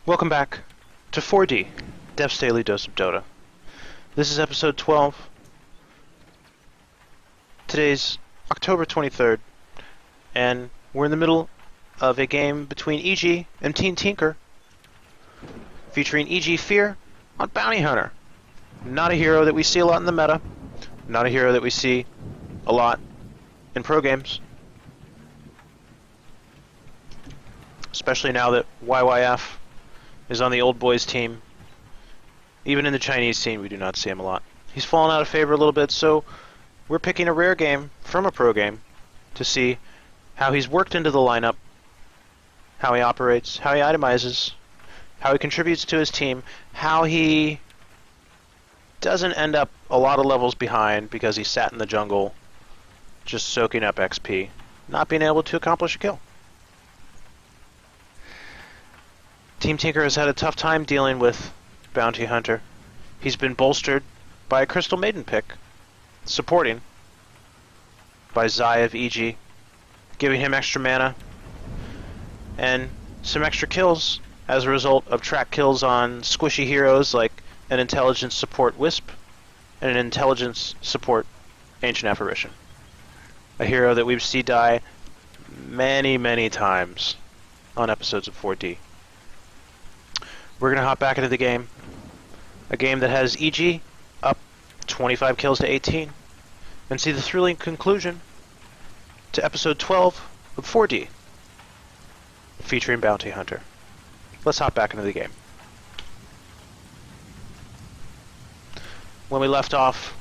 Welcome back to 4D, Dev's Daily Dose of Dota. This is episode 12. Today's October 23rd, and we're in the middle of a game between Eg and Team Tinker, featuring Eg.Fear on Bounty Hunter. Not a hero that we see a lot in the meta, not a hero that we see a lot in pro games. Especially now that YYF is on the old boys team. Even in the Chinese scene, we do not see him a lot. He's fallen out of favor a little bit, so we're picking a rare game from a pro game to see how he's worked into the lineup, how he operates, how he itemizes, how he contributes to his team, how he doesn't end up a lot of levels behind because he sat in the jungle just soaking up XP, not being able to accomplish a kill. Team Tinker has had a tough time dealing with Bounty Hunter. He's been bolstered by a Crystal Maiden pick, supporting by Zai of EG, giving him extra mana and some extra kills as a result of track kills on squishy heroes like an intelligence support Wisp and an intelligence support Ancient Apparition. A hero that we've seen die many times on episodes of 4D. We're going to hop back into the game. A game that has EG up 25 kills to 18. And see the thrilling conclusion to episode 12 of 4D. Featuring Bounty Hunter. Let's hop back into the game. When we left off,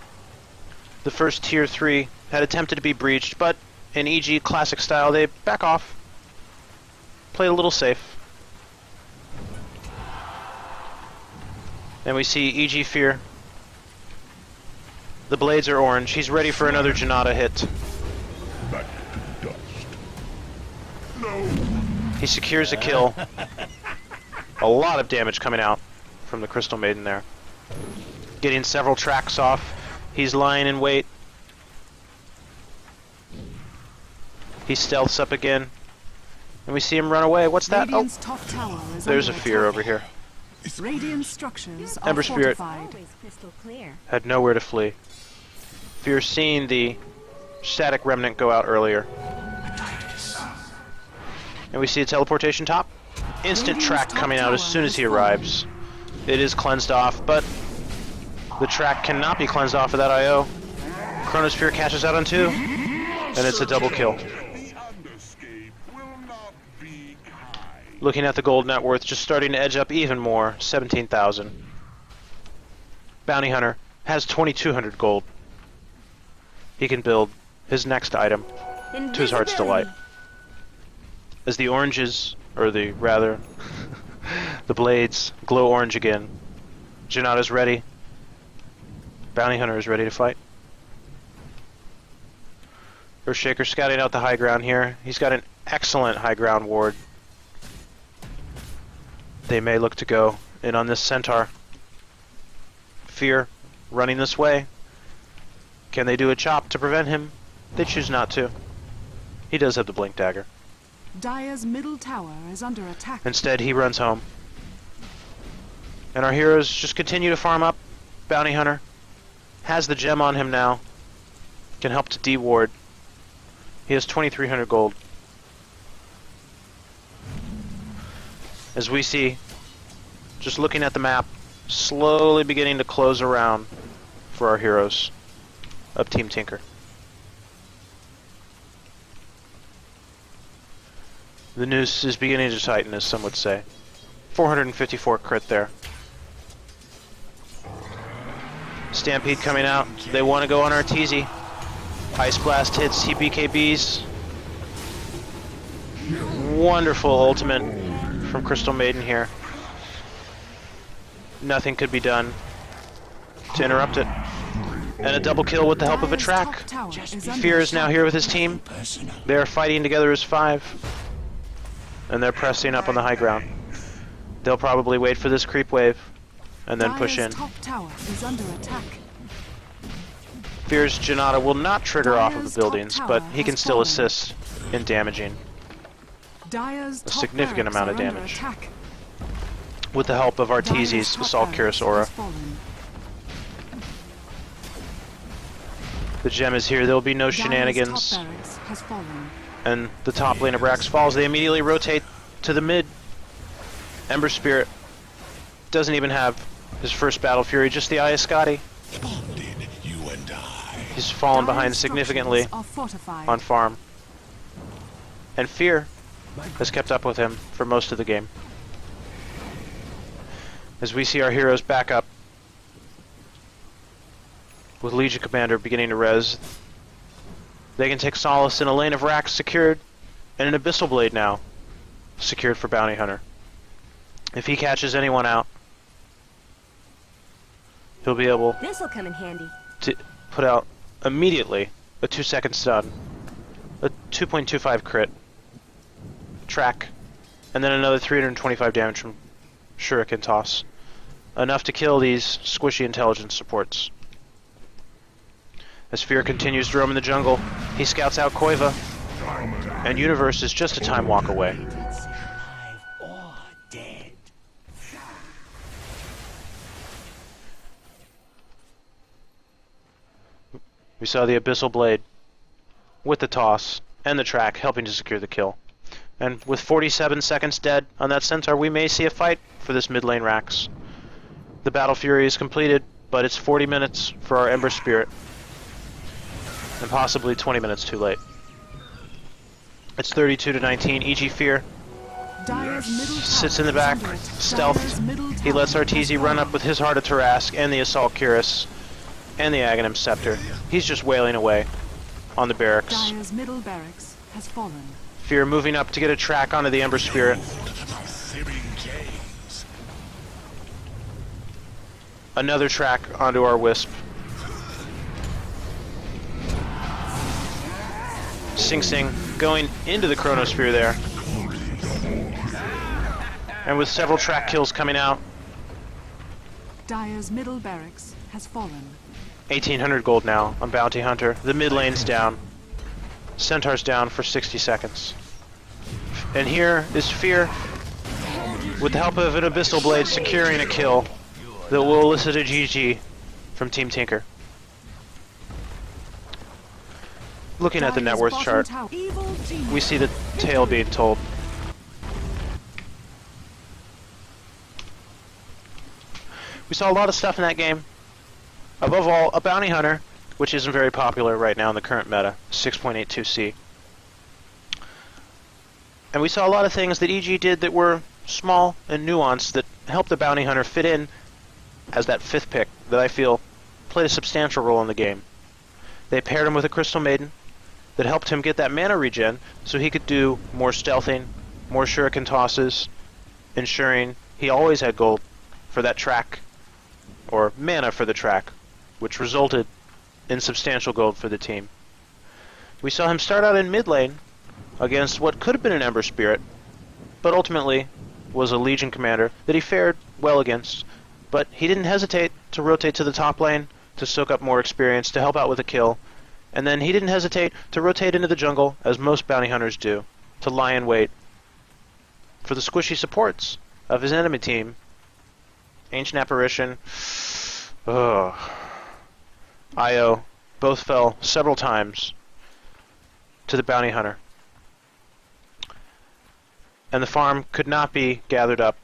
the first tier 3 had attempted to be breached, but in EG classic style, they back off. Played a little safe. And we see Eg.Fear. The blades are orange. He's ready for another Janata hit. Back to dust. No. He secures a kill. A lot of damage coming out from the Crystal Maiden there. Getting several tracks off. He's lying in wait. He stealths up again. And we see him run away. What's that? Radiant's top tower is there's a under Fear attack. over here. Radiant structures are Ember Spirit fortified. had nowhere to flee. Fear seeing the static remnant go out earlier. And we see a teleportation top. Instant track coming out as soon as he arrives. It is cleansed off, but the track cannot be cleansed off without IO. Chronosphere catches out on 2, and it's a double kill. Looking at the gold net worth, just starting to edge up even more, 17,000. Bounty Hunter has 2,200 gold. He can build his next item to his heart's delight. As the oranges, or the rather, the blades glow orange again, Janata's ready. Bounty Hunter is ready to fight. Earthshaker scouting out the high ground here. He's got an excellent high ground ward. They may look to go in on this Centaur. Fear running this way. Can they do a chop to prevent him? They choose not to. He does have the Blink Dagger. Dire's middle tower is under attack. Instead, he runs home. And our heroes just continue to farm up. Bounty Hunter has the gem on him now. Can help to de-ward. He has 2,300 gold. As we see, just looking at the map, slowly beginning to close around for our heroes of Team Tinker. The noose is beginning to tighten, as some would say. 454 crit there. Stampede coming out. They want to go on Arteezy. Ice Blast hits, he BKBs. Wonderful ultimate from Crystal Maiden here. Nothing could be done to interrupt it. And a double kill with the help of a track. Fear is now here with his team. They are fighting together as 5. And they're pressing up on the high ground. They'll probably wait for this creep wave and then push in. Top tower is under attack. Fear's Janata will not trigger off of the buildings, but he can still assist in damaging Dire's a significant amount of damage. with the help of Dire's Arteezy's top Assault barracks Cuirass aura. has fallen. The gem is here. There will be no Dire's shenanigans. top barracks has fallen. And the top lane of Rax falls. They immediately rotate to the mid. Ember Spirit doesn't even have his first Battle Fury, just the Eye of Scotty. Bonded, you and I. He's fallen Dire's behind significantly structures are fortified. on farm. And Fear has kept up with him for most of the game. As we see our heroes back up, with Legion Commander beginning to res, they can take solace in a lane of Rax secured, and an Abyssal Blade now secured for Bounty Hunter. If he catches anyone out, he'll be able This'll come in handy. to put out immediately a 2-second stun, a 2.25 crit, track, and then another 325 damage from Shuriken Toss. Enough to kill these squishy intelligence supports. As Fear continues to roam in the jungle, he scouts out Koiva, and Universe is just a time walk away. We saw the Abyssal Blade with the toss and the track helping to secure the kill. And with 47 seconds dead on that Centaur, we may see a fight for this mid lane Rax. The Battle Fury is completed, but it's 40 minutes for our Ember Spirit. And possibly 20 minutes too late. It's 32-19. Eg.Fear Dire's middle sits tower in the is back, under attack. stealth. Dire's middle He lets tower Arteezy has run fallen. up with his Heart of Tarask and the Assault Cuirass and the Aghanim Scepter. He's just wailing away on the barracks. Dire's middle barracks has fallen. Fear moving up to get a track onto the Ember Spirit. Another track onto our Wisp. Sing Sing going into the Chronosphere there. And with several track kills coming out, Dire's middle barracks has fallen. 1800 gold now on Bounty Hunter. The mid lane's down. Centaur's down for 60 seconds. And here is Fear, with the help of an Abyssal Blade, securing a kill that will elicit a GG from Team Tinker. Looking at the net Dire's worth bottom chart, tower- Evil genius. we see the tale being told. We saw a lot of stuff in that game. Above all, a Bounty Hunter, which isn't very popular right now in the current meta, 6.82C. And we saw a lot of things that EG did that were small and nuanced that helped the Bounty Hunter fit in as that fifth pick that I feel played a substantial role in the game. They paired him with a Crystal Maiden that helped him get that mana regen so he could do more stealthing, more shuriken tosses, ensuring he always had gold for that track, or mana for the track, which resulted in substantial gold for the team. We saw him start out in mid lane against what could have been an Ember Spirit, but ultimately was a Legion Commander that he fared well against, but he didn't hesitate to rotate to the top lane to soak up more experience, to help out with a kill, and then he didn't hesitate to rotate into the jungle, as most Bounty Hunters do, to lie in wait for the squishy supports of his enemy team. Ancient Apparition, Io, both fell several times to the Bounty Hunter. And the farm could not be gathered up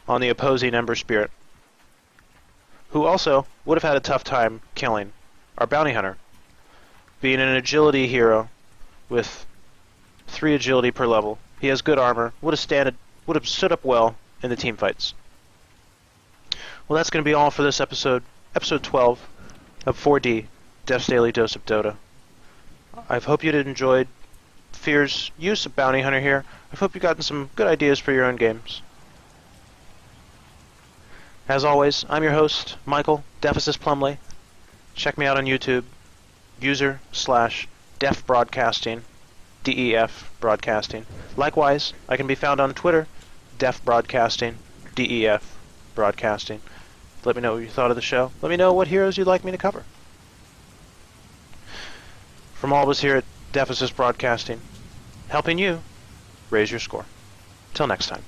on the opposing Ember Spirit, who also would have had a tough time killing our Bounty Hunter, being an agility hero with 3 agility per level. He has good armor, would have stood up well in the team fights. Well, that's going to be all for this episode 12 of 4D, Def's Daily Dose of Dota. I hope you enjoyed Fear's use of Bounty Hunter here. I hope you've gotten some good ideas for your own games. As always, I'm your host, Michael Deficus Plumley. Check me out on YouTube, user/Def Broadcasting, DEF Broadcasting. Likewise, I can be found on Twitter, Def Broadcasting, DEF Broadcasting. Let me know what you thought of the show. Let me know what heroes you'd like me to cover. From all of us here at Deficus Broadcasting, helping you raise your score. Till next time.